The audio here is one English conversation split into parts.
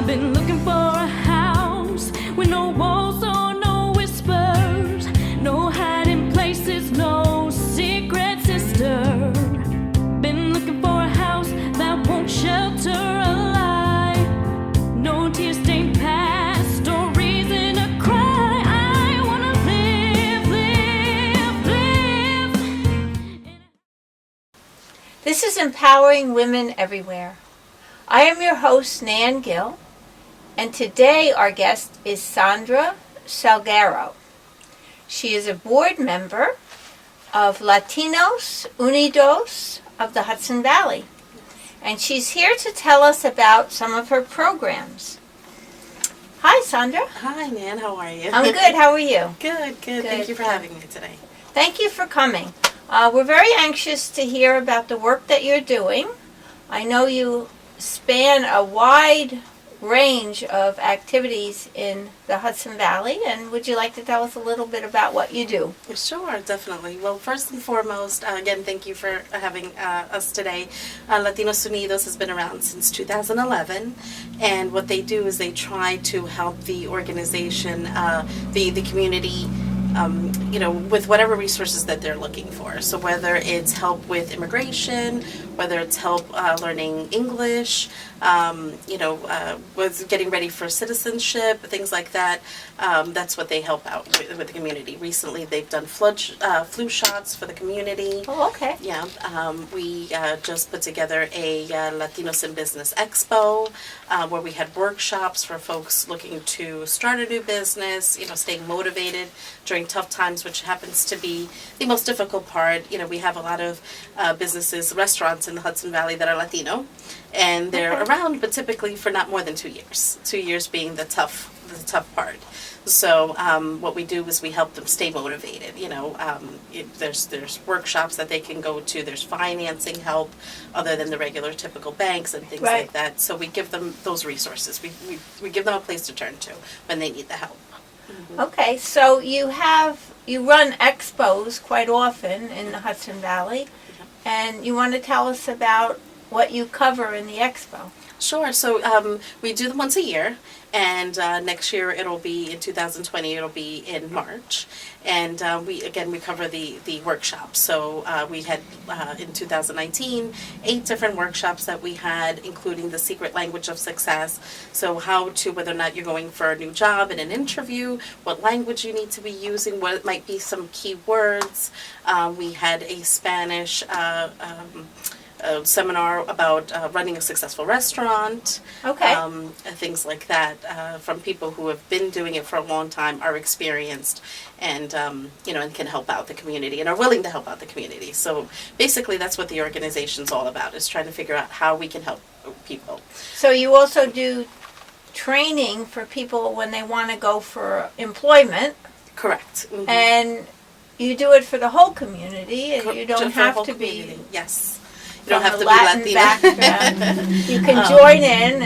Been looking for a house with no walls or no whispers, no hiding places, no secret sister. Been looking for a house that won't shelter a lie, no tear-stained past or reason to cry. I wanna live. This is Empowering Women Everywhere. I am your host, Nan Gill, and today our guest is Sandra Salguero. She is a board member of Latinos Unidos of the Hudson Valley, and she's here to tell us about some of her programs. Hi, Sandra. Hi, Nan. How are you? I'm good. How are you? Good. Thank you for having me today. Thank you for coming. We're very anxious to hear about the work that you're doing. I know you span a wide range of activities in the Hudson Valley, and would you like to tell us a little bit about what you do? Sure, definitely. Well, first and foremost, again, thank you for having us today. Latinos Unidos has been around since 2011, and what they do is they try to help the organization, the community, with whatever resources that they're looking for. So whether it's help with immigration, whether it's help learning English, with getting ready for citizenship, things like that, that's what they help out with the community. Recently, they've done flu shots for the community. Oh, okay. Yeah, we just put together a Latinos in Business Expo, where we had workshops for folks looking to start a new business, staying motivated during tough times, which happens to be the most difficult part. We have a lot of businesses, restaurants in the Hudson Valley that are Latino, and they're around, but typically for not more than 2 years. 2 years being the tough part. So what we do is we help them stay motivated. There's workshops that they can go to. There's financing help other than the regular typical banks and things like that. So we give them those resources. We give them a place to turn to when they need the help. Mm-hmm. Okay, so you run expos quite often in the Hudson Valley, and you want to tell us about what you cover in the expo. Sure. So we do them once a year, and next year it'll be in 2020. It'll be in March, and we cover the workshops. So we had in 2019 8 different workshops that we had, including the secret language of success. So whether or not you're going for a new job in an interview, what language you need to be using, what might be some key words. We had a Spanish seminar about running a successful restaurant. Okay. Things like that from people who have been doing it for a long time, are experienced, and and can help out the community and are willing to help out the community. So basically, that's what the organization's all about: is trying to figure out how we can help people. So you also do training for people when they want to go for employment. Correct. Mm-hmm. And you do it for the whole community, and you don't have to be. Yes. You don't have to Latin be Latino. background. You can join in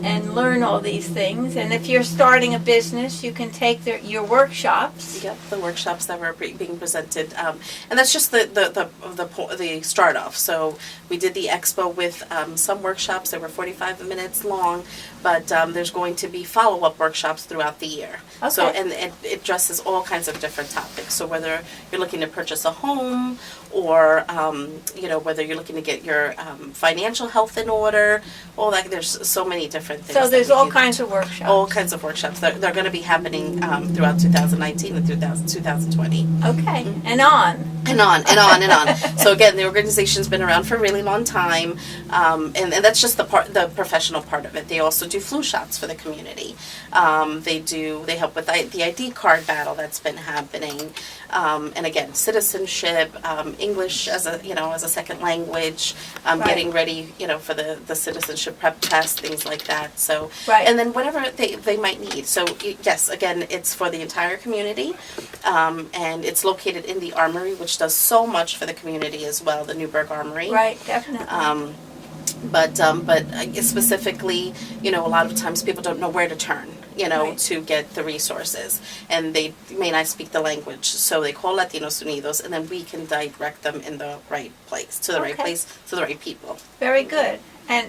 and learn all these things. And if you're starting a business, you can take your workshops. Yep, the workshops that were being presented, and that's just the start off. So we did the expo with some workshops that were 45 minutes long, but there's going to be follow-up workshops throughout the year. Okay. So and it addresses all kinds of different topics. So whether you're looking to purchase a home, or whether you're looking to get your financial health in order, all that. There's so many different things. So there's all kinds of workshops. All kinds of workshops. They're going to be happening throughout 2019 and 2020. Okay, and on. And on and on and on. So again, the organization's been around for a really long time, and that's just the professional part of it. They also do flu shots for the community. They help with the ID card battle that's been happening, and again, citizenship, English as a second language, getting ready for the citizenship prep test, things like that. So and then whatever they might need. So yes, again, it's for the entire community, and it's located in the Armory, which does so much for the community as well, the Newburgh Armory. Right, definitely. But specifically, a lot of times people don't know where to turn. Right. to get the resources. And they may not speak the language, so they call Latinos Unidos, and then we can direct them in the right place, to the right Okay. place, to the right people. Very good. And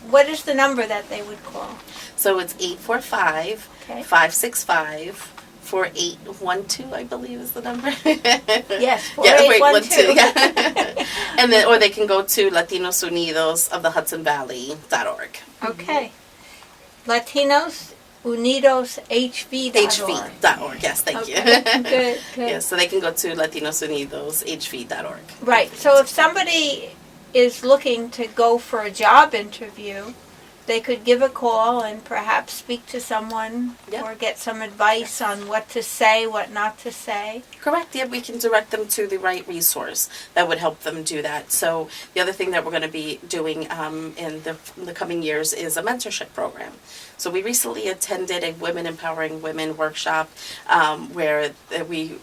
what is the number that they would call? So it's 845 Okay. 565 4812, I believe is the number. Yes, Yeah, 4812. yeah. And then, or they can go to Latinos Unidos of the Hudson Valley.org. Okay. Latinos Unidos HV.org. HV.org, yes, thank you. Okay. Good, good. Yes, so they can go to Latinos Unidos HV.org. Right. So if somebody is looking to go for a job interview, they could give a call and perhaps speak to someone Yep. or get some advice on what to say, what not to say. Correct. Yeah, we can direct them to the right resource that would help them do that. So the other thing that we're going to be doing in the coming years is a mentorship program. So we recently attended a Women Empowering Women workshop where we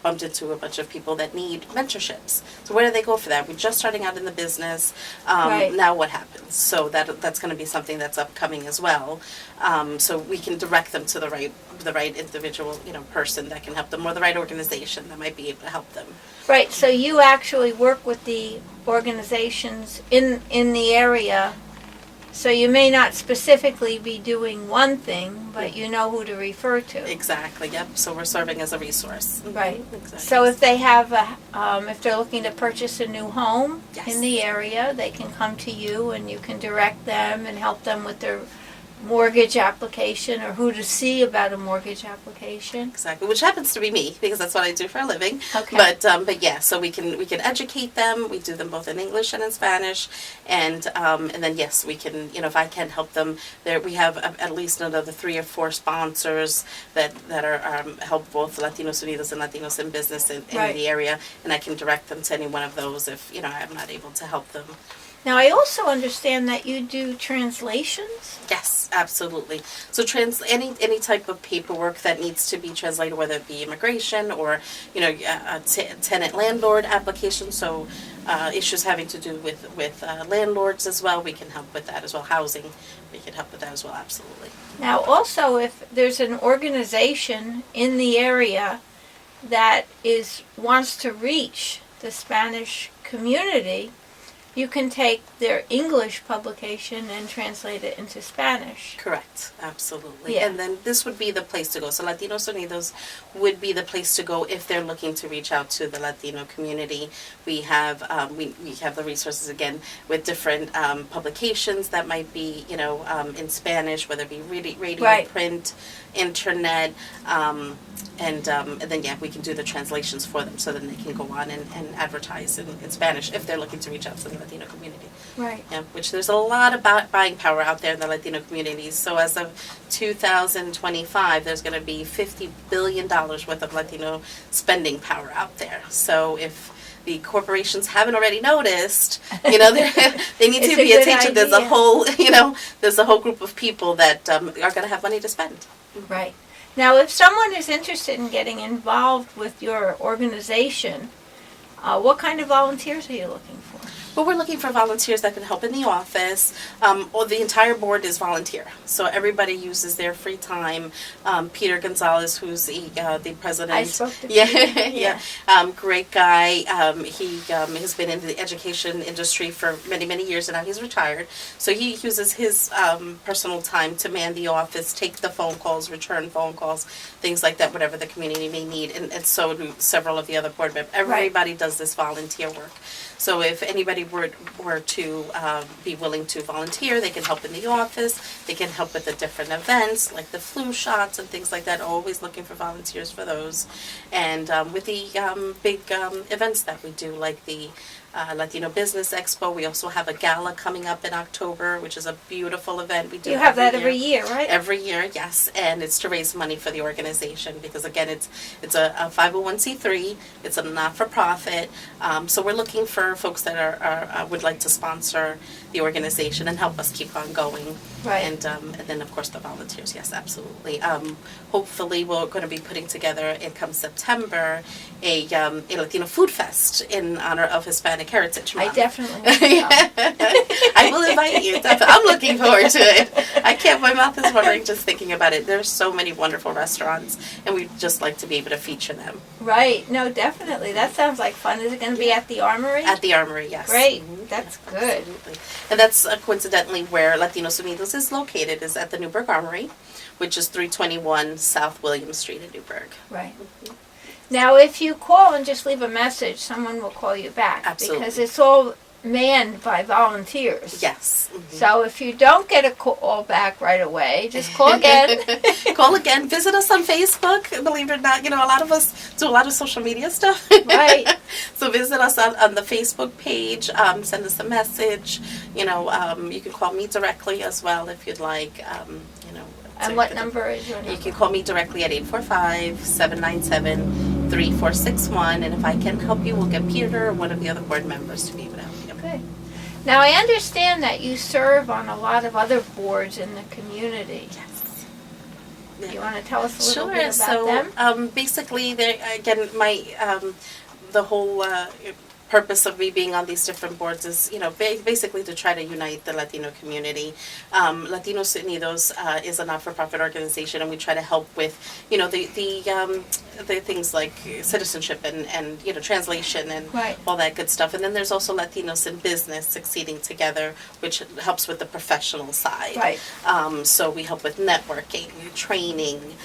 bumped into a bunch of people that need mentorships. So where do they go for that? We're just starting out in the business. Right. Now what happens? So that's going to be something that's upcoming as well. So we can direct them to the right individual, person that can help them, or the right organization that might be able to help them. Right. So you actually work with the organizations in the area. So you may not specifically be doing one thing, but you know who to refer to. Exactly. Yep. So we're serving as a resource. Right. Exactly. So if they have if they're looking to purchase a new home Yes. in the area, they can come to you and you can direct them and help them with their mortgage application or who to see about a mortgage application. Exactly, which happens to be me because that's what I do for a living. Okay. But yeah, so we can educate them. We do them both in English and in Spanish, and then yes, we can if I can help them. There we have at least another 3 or 4 sponsors that are help both Latinos Unidos and Latinos in Business in Right. the area, and I can direct them to any one of those if I'm not able to help them. Now I also understand that you do translations. Yes, absolutely. So any type of paperwork that needs to be translated, whether it be immigration or a tenant landlord application. So issues having to do with landlords as well, we can help with that as well. Housing, we can help with that as well. Absolutely. Now also if there's an organization in the area that wants to reach the Spanish community, you can take their English publication and translate it into Spanish. Correct, absolutely. Yeah. And then this would be the place to go. So Latinos Unidos would be the place to go if they're looking to reach out to the Latino community. We have we have the resources again with different publications that might be in Spanish, whether it be radio, Right. print, internet, and then yeah, we can do the translations for them so then they can go on and advertise in Spanish if they're looking to reach out to the Latino community. Right. Yeah, which there's a lot of buying power out there in the Latino communities. So as of 2025, there's going to be $50 billion worth of Latino spending power out there. So if the corporations haven't already noticed, they need It's to a be good attention. There's a idea. whole, there's a whole group of people that are going to have money to spend. Right. Now, if someone is interested in getting involved with your organization, what kind of volunteers are you looking for? But we're looking for volunteers that can help in the office. Or the entire board is volunteer, so everybody uses their free time. Peter Gonzalez, who's the president, I spoke to yeah, Peter. yeah, great guy. He has been in the education industry for many years, and now he's retired. So he uses his personal time to man the office, take the phone calls, return phone calls, things like that, whatever the community may need, and so do several of the other board members. Everybody does this volunteer work. So if anybody were to be willing to volunteer, they can help in the office. They can help with the different events, like the flu shots and things like that. Always looking for volunteers for those. And with the big events that we do, like the Latino Business Expo. We also have a gala coming up in October, which is a beautiful event. We do You have that every year, right? Every year, yes, and it's to raise money for the organization because again, it's a 501c3. It's a not-for-profit. So we're looking for folks that are would like to sponsor the organization and help us keep on going. Right. And then of course the volunteers. Yes, absolutely. Hopefully we're going to be putting together, come September, a Latino Food Fest in honor of Hispanic Hispanic heritage I Month. definitely want to go. I will invite you. I'm looking forward to it. I can't. My mouth is watering just thinking about it. There's so many wonderful restaurants, and we'd just like to be able to feature them. Right. No, definitely. That sounds like fun. Is it going to be at the Armory? At the Armory, yes. Great. Mhm. That's Yeah, good. Absolutely. And that's coincidentally where Latinos Unidos is located, is at the Newburgh Armory, which is 321 South William Street in Newburgh. Right. Now, if you call and just leave a message, someone will call you back. Absolutely. Because it's all manned by volunteers. Yes. Mhm. So if you don't get a call back right away, just call again. Call again. Visit us on Facebook. Believe it or not, a lot of us do a lot of social media stuff. Right. So visit us on the Facebook page. Send us a message. You can call me directly as well if you'd like. And what number is your number? You can call me directly at 845-797-3461. And if I can help you, we'll get Peter or one of the other board members to be able to help you. Good. Now, I understand that you serve on a lot of other boards in the community. Yes. Do you want to tell us a little Sure. bit about them? Basically, the whole purpose of me being on these different boards is, basically to try to unite the Latino community. Latinos Unidos is a not-for-profit organization, and we try to help with, the things like citizenship and translation and Right. all that good stuff. And then there's also Latinos in Business succeeding together, which helps with the professional side. Right. So we help with networking, training,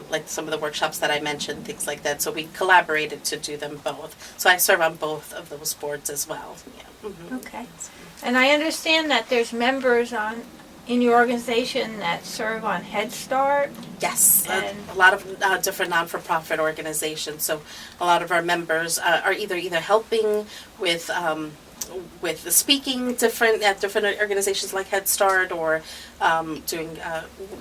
like some of the workshops that I mentioned, things like that. So we collaborated to do them both. So I serve on both of those boards as well. Yeah. Mm-hmm. Okay. And I understand that there's members in your organization that serve on Head Start. Yes, And a lot of different non-for-profit organizations. So a lot of our members are either helping with the speaking at different organizations like Head Start, or doing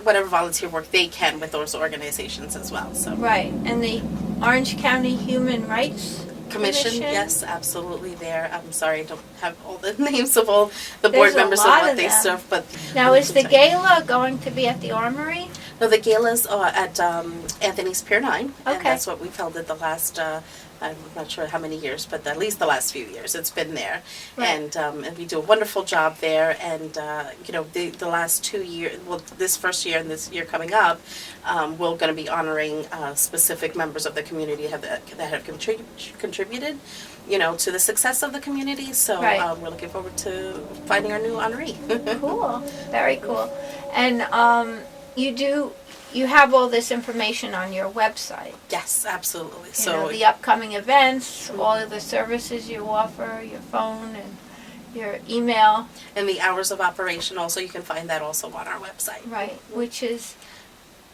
whatever volunteer work they can with those organizations as well. So Right. And the Orange County Human Rights Commission, yes, absolutely. There. I'm sorry, I don't have all the names of all the board There's a members of lot what of they them. serve, but Now, is the gala going to be at the Armory? no, the gala's at Anthony's Pier 9, and Okay. that's what we've held at the last. I'm not sure how many years, but at least the last few years it's been there, Right. and we do a wonderful job there. And the last 2 years, well, this first year and this year coming up, we're going to be honoring specific members of the community that have contributed, to the success of the community. So Right. we're looking forward to finding our new honoree. Cool. Very cool. And you have all this information on your website. Yes, absolutely. You So know, the upcoming events, all of the services you offer, your phone and your email. and the hours of operation also, you can find that also on our website. Right. Which is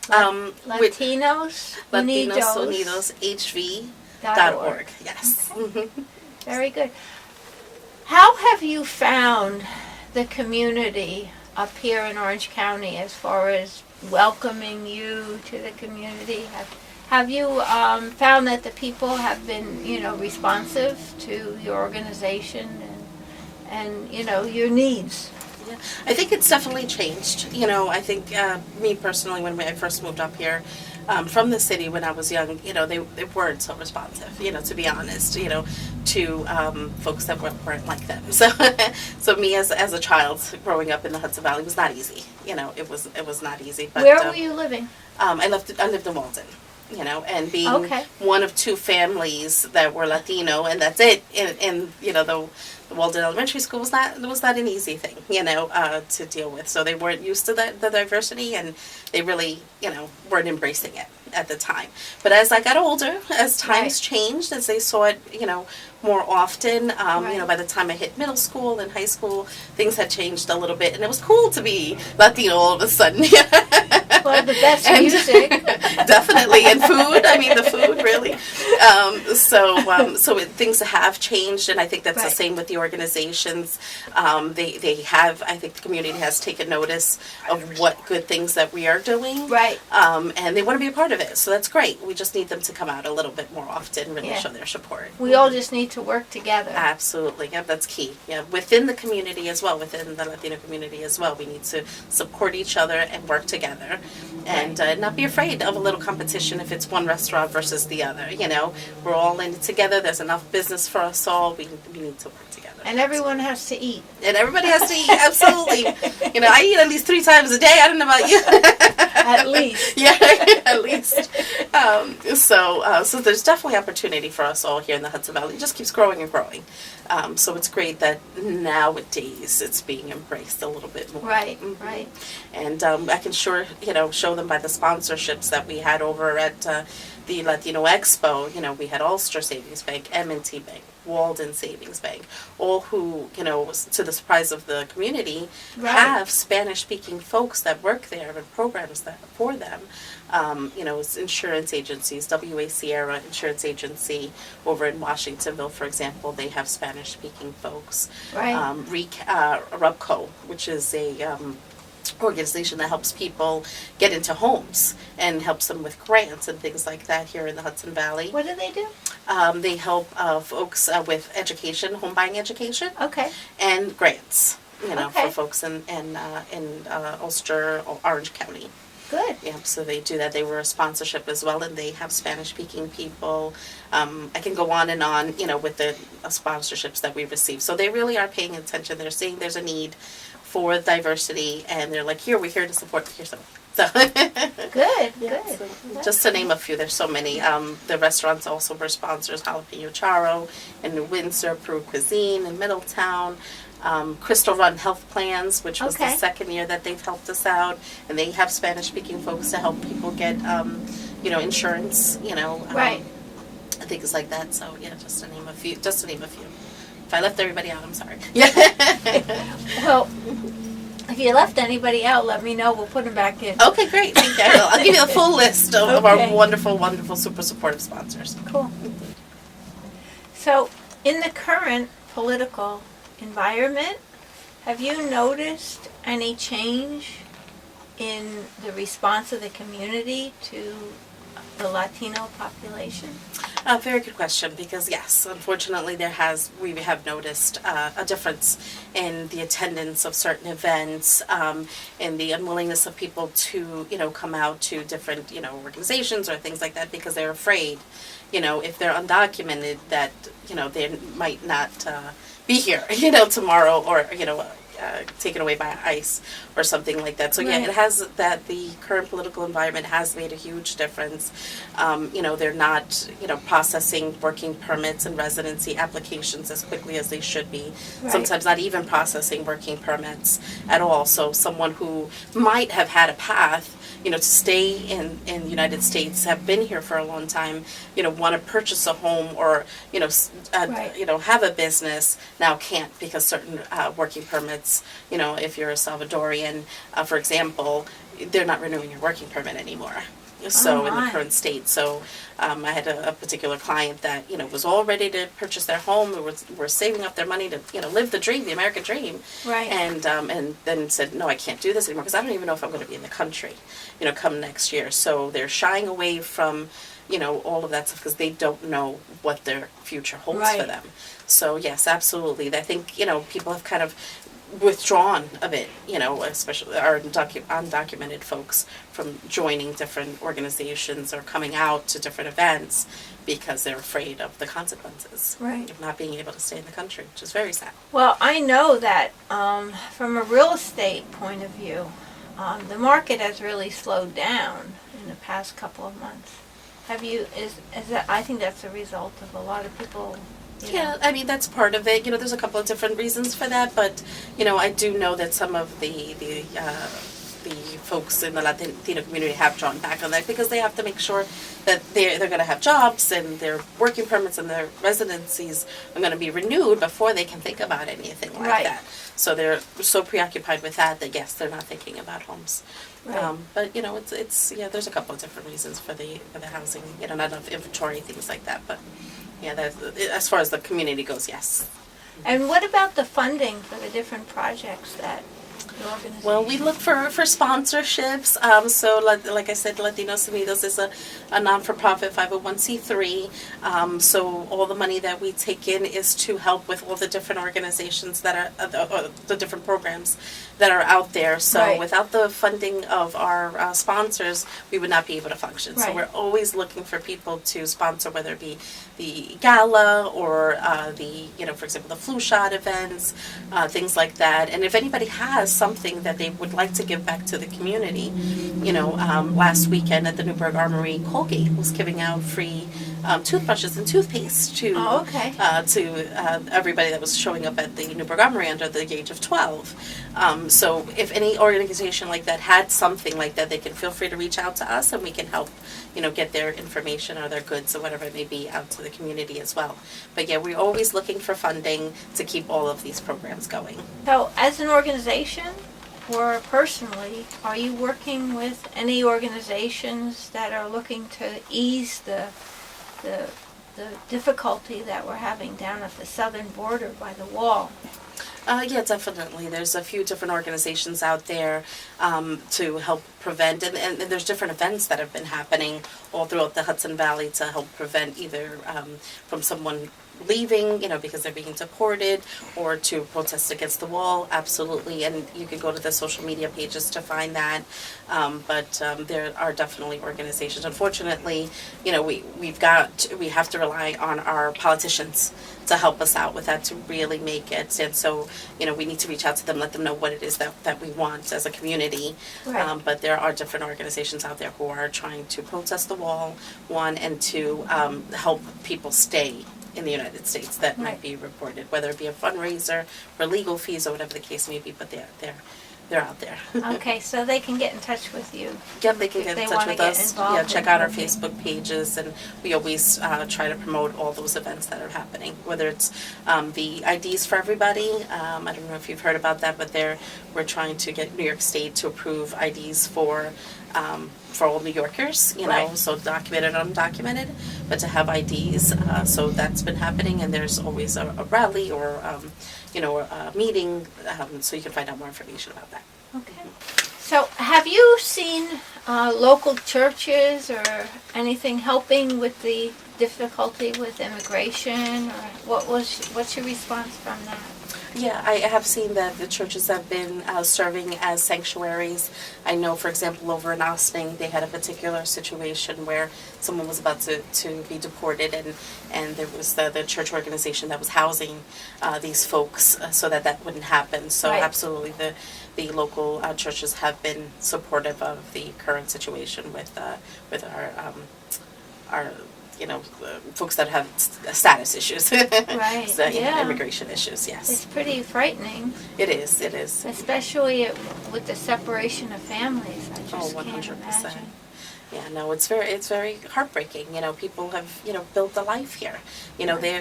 With Latinos Latinos Unidos HV.org. Yes. Very good. How have you found the community up here in Orange County as far as welcoming you to the community? Have you found that the people have been, responsive to your organization and your needs? Yeah. I think it's definitely changed. I think me personally, when I first moved up here from the city when I was young, they weren't so responsive, to be honest, to folks that weren't like them. So me as a child growing up in the Hudson Valley was not easy. It was not easy. But Where were you living? I lived in Walden. And being Okay. one of two families that were Latino, and that's it. And the Walden Elementary School was not an easy thing, to deal with. So they weren't used to the diversity, and they really, weren't embracing it at the time. But as I got older, as times changed, as they saw it, more often, by the time I hit middle school and high school, things had changed a little bit, and it was cool to be Latino all of a sudden. Well, the best music. Definitely, and food. I mean, the food really. So things have changed, and I think that's the same with the organizations. They have. I think the community has taken notice of what good things that we are doing. Right. And they want to be a part of it. So that's great. We just need them to come out a little bit more often, really show their support. We all just need to work together. Absolutely. Yeah, that's key. Yeah, within the community as well, within the Latino community as well, we need to support each other and work together. and not be afraid of a little competition if it's one restaurant versus the other. You know, we're all in it together. There's enough business for us all. We need to work together. And everyone has to eat. And everybody has to eat, absolutely. You know, I eat at least 3 times a day. I don't know about you. At least. Yeah, at least. So there's definitely opportunity for us all here in the Hudson Valley. It just keeps growing and growing. So it's great that nowadays it's being embraced a little bit more. Right, right. And I can show them by the sponsorships that we had over at the Latino Expo. You know, we had Ulster Savings Bank, M&T Bank, Walden Savings Bank, all who, you know, to the surprise of the community, Right. have Spanish-speaking folks that work there and programs that for them. You know, it's insurance agencies, WA Sierra Insurance Agency over in Washingtonville, for example, they have Spanish-speaking folks. Right. RUBCO, which is a organization that helps people get into homes and helps them with grants and things like that here in the Hudson Valley. What do they do? They help folks with education, home buying education, Okay. and grants. You know, Okay. for folks in Ulster, Orange County. Good. Yeah, so they do that. They were a sponsorship as well, and they have Spanish-speaking people. I can go on and on, you know, with the sponsorships that we receive. So they really are paying attention. They're seeing there's a need for diversity, and they're like, we're here to support. Here's some. So Good, yeah, good. so just to name a few, there's so many. The restaurants also were sponsors: Jalapeno Charro in New Windsor, Peru Cuisine in Middletown. Crystal Run Health Plans, which was the Okay. second year that they've helped us out, and they have Spanish-speaking folks to help people get, you know, insurance, you know, Right. things like that. So yeah, just to name a few. If I left everybody out, I'm sorry. Yeah. Well, if you left anybody out, let me know. We'll put them back in. Okay, great. Thank you. I'll give you the full list of Okay. our wonderful, wonderful, super supportive sponsors. Cool. So, in the current political environment, have you noticed any change in the response of the community to the Latino population? Very good question, because yes, unfortunately we have noticed a difference in the attendance of certain events, and the unwillingness of people to, you know, come out to different, you know, organizations or things like that, because they're afraid, you know, if they're undocumented, that, you know, they might not be here, you know, tomorrow, or, you know, taken away by ICE or something like that. So yeah, Right. it has that the current political environment has made a huge difference. You know, they're not, you know, processing working permits and residency applications as quickly as they should be. Right. Sometimes not even processing working permits at all. So someone who might have had a path, you know, to stay in the United States, have been here for a long time, you know, want to purchase a home or, you know, Right. you know, have a business, now can't because certain working permits, you know, if you're a Salvadorian, for example, they're not renewing your working permit anymore. So in the my. current state, so I had a particular client that, you know, was all ready to purchase their home. Were saving up their money to, you know, live the dream, the American dream. Right. And then said, no, I can't do this anymore because I don't even know if I'm going to be in the country, you know, come next year. So they're shying away from, you know, all of that stuff because they don't know what their future holds for Right. them. So yes, absolutely. I think, you know, people have kind of withdrawn a bit, you know, especially our undocumented folks from joining different organizations or coming out to different events because they're afraid of the consequences Right. of not being able to stay in the country, which is very sad. Well, I know that from a real estate point of view, the market has really slowed down in the past couple of months. Have you, is that, I think that's a result of a lot of people, you Yeah, know. I mean, that's part of it. You know, there's a couple of different reasons for that, but, you know, I do know that some of the folks in the Latino community have drawn back on that because they have to make sure that they're going to have jobs and their working permits and their residencies are going to be renewed before they can think about anything like Right. that. So they're so preoccupied with that yes, they're not thinking about homes. Right. But you know, it's yeah, there's a couple of different reasons for the housing. You know, not enough inventory, things like that. But yeah, as far as the community goes, yes. And what about the funding for the different projects that your organization? Well, we look for sponsorships. So, like I said, Latinos Unidos is a non-for-profit 501c3. So all the money that we take in is to help with all the different organizations that are, the different programs that are out there. So Right. without the funding of our sponsors, we would not be able to function. So Right. we're always looking for people to sponsor, whether it be the gala or for example, the flu shot events, things like that. And if anybody has something that they would like to give back to the community, last weekend at the Newburgh Armory, Colgate was giving out free toothbrushes and toothpaste to Oh, okay. everybody that was showing up at the Newburgh Armory under the age of 12. So if any organization like that had something like that, they can feel free to reach out to us and we can help, get their information or their goods or whatever it may be out to the community as well. But yeah, we're always looking for funding to keep all of these programs going. So, as an organization or personally, are you working with any organizations that are looking to ease the difficulty that we're having down at the southern border by the wall? Yeah, definitely. There's a few different organizations out there to help prevent, and there's different events that have been happening all throughout the Hudson Valley to help prevent either from someone leaving, because they're being deported, or to protest against the wall. Absolutely, and you can go to the social media pages to find that. But there are definitely organizations. Unfortunately, we have to rely on our politicians to help us out with that to really make it. And so, we need to reach out to them, let them know what it is that we want as a community. Right. But there are different organizations out there who are trying to protest the wall, and to help people stay in the United States that might Right. be reported, whether it be a fundraiser or legal fees or whatever the case may be. But they're out there. Okay, so they can get in touch with you. Yeah, they can If get they in touch wanna with get us. involved Yeah, check out our with it. Facebook pages, and we always try to promote all those events that are happening. Whether it's the IDs for everybody. I don't know if you've heard about that, but we're trying to get New York State to approve IDs for all New Yorkers. Right. So documented, undocumented, but to have IDs. So that's been happening, and there's always a rally or a meeting. So you can find out more information about that. Okay. So, have you seen local churches or anything helping with the difficulty with immigration, or what's your response from that? Yeah, I have seen that the churches have been serving as sanctuaries. I know, for example, over in Austin, they had a particular situation where someone was about to be deported, and there was the church organization that was housing these folks so that wouldn't happen. So Right. absolutely, the local churches have been supportive of the current situation with our folks that have status issues. Right, So, yeah. immigration issues, yes. It's pretty frightening, It is. especially with the separation of families. I just can't 100%. imagine. Yeah, no, it's very heartbreaking. People have, built a life here. They,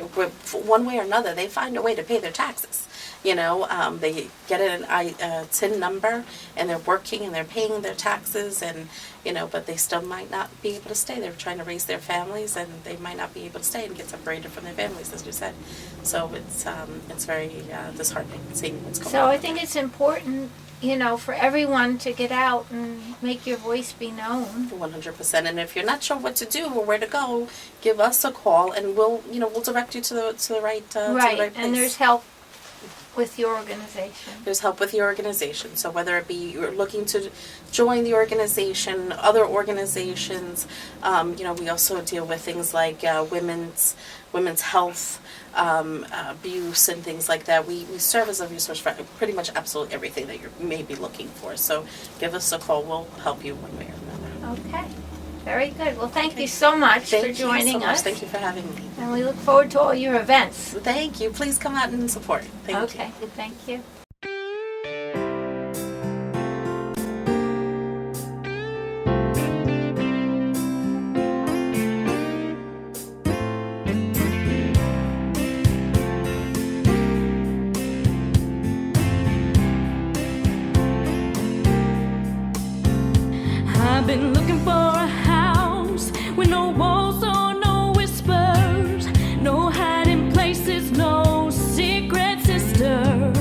one way or another, they find a way to pay their taxes. They get a TIN number, and they're working and they're paying their taxes, and but they still might not be able to stay. They're trying to raise their families, and they might not be able to stay and get separated from their families, as you said. So it's very disheartening seeing what's going on. So I think it's important, for everyone to get out and make your voice be known. 100%. And if you're not sure what to do or where to go, give us a call, and we'll direct you to the right Right, place. and there's help with your organization. There's help with the organization. So whether it be you're looking to join the organization, other organizations, we also deal with things like women's health, abuse, and things like that. We serve as a resource for pretty much absolutely everything that you may be looking for. So give us a call. We'll help you one way or another. Okay, very good. Well, thank you so much for joining us. Thank you for having me. And we look forward to all your events. Thank you. Please come out and support. Thank Okay, you. thank you. I've been looking for a house with no walls or no whispers, no hiding places, no secret sister.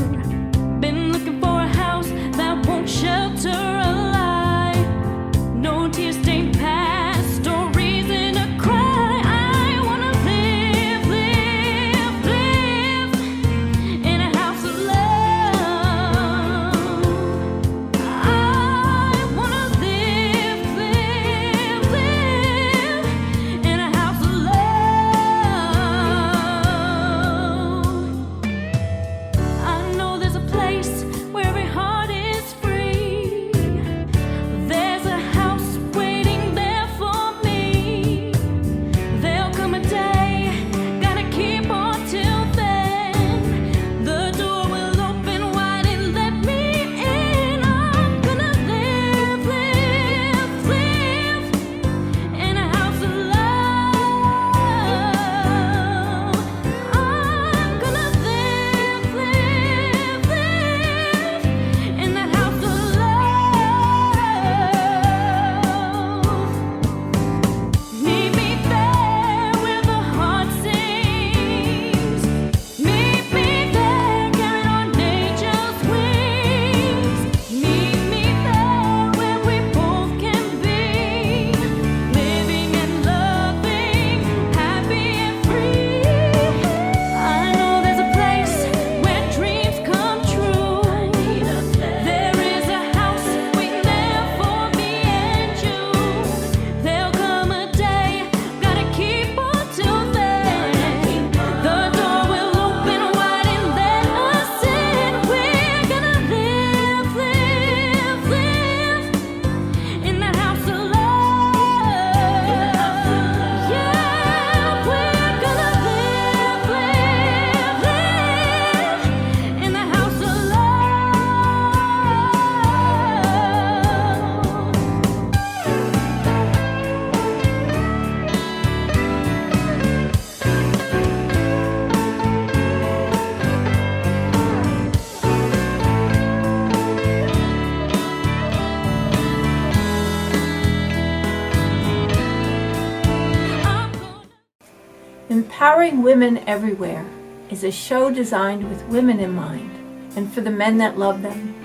Empowering Women Everywhere is a show designed with women in mind and for the men that love them.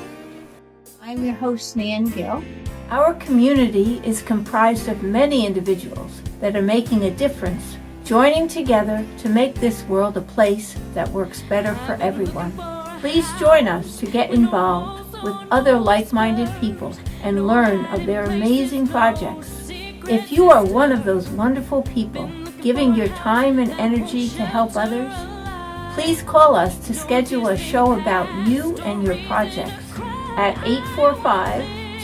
I'm your host, Nan Gill. Our community is comprised of many individuals that are making a difference, joining together to make this world a place that works better for everyone. Please join us to get involved with other like-minded people and learn of their amazing projects. If you are one of those wonderful people giving your time and energy to help others, please call us to schedule a show about you and your projects at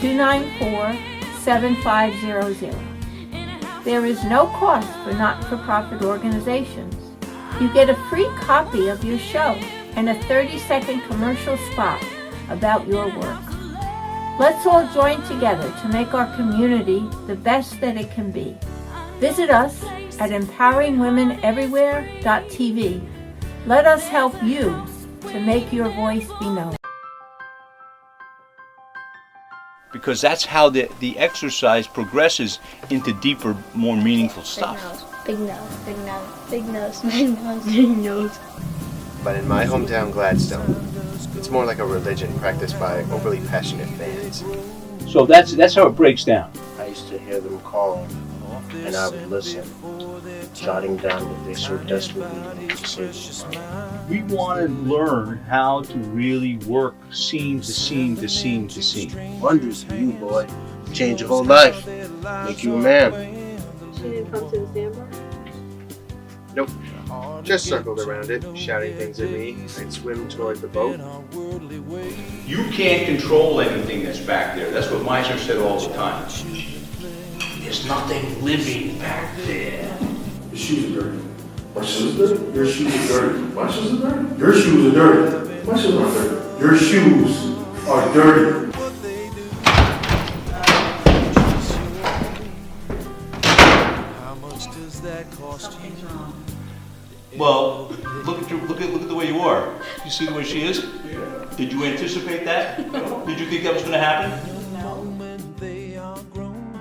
845-294-7500. There is no cost for not-for-profit organizations. You get a free copy of your show and a 30-second commercial spot about your work. Let's all join together to make our community the best that it can be. Visit us at empoweringwomeneverywhere.tv. Let us help you to make your voice be known. Because that's how the exercise progresses into deeper, more meaningful stuff. Big nose, big nose, big nose, big nose, big nose. But in my hometown, Gladstone, it's more like a religion practiced by overly passionate fans. So that's how it breaks down. I used to hear them call, and I would listen, jotting down what they so desperately wanted to say to me. We want to learn how to really work scene to scene to scene to scene. Wonders for you, boy. Change your whole life. Make you a man. She didn't come to the sandbar? Nope. Just circled around it, shouting things at me. I'd swim toward the boat. You can't control anything that's back there. That's what Meisner said all the time. There's nothing living back there. Your shoes are dirty. My shoes are dirty? Your shoes are dirty. My shoes are dirty? Your shoes are dirty. My shoes aren't dirty. Your shoes are dirty. Well, look at the way you are. You see the way she is? Did you anticipate that? Did you think that was going to happen? They are grown,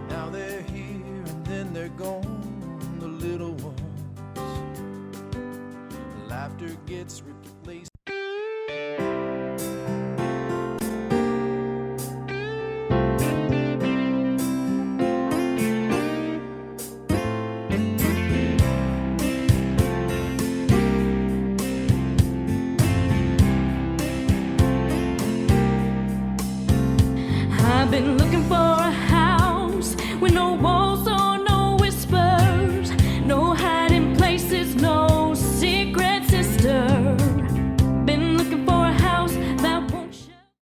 now they're here and then they're gone, the little ones. Laughter gets replaced. I've been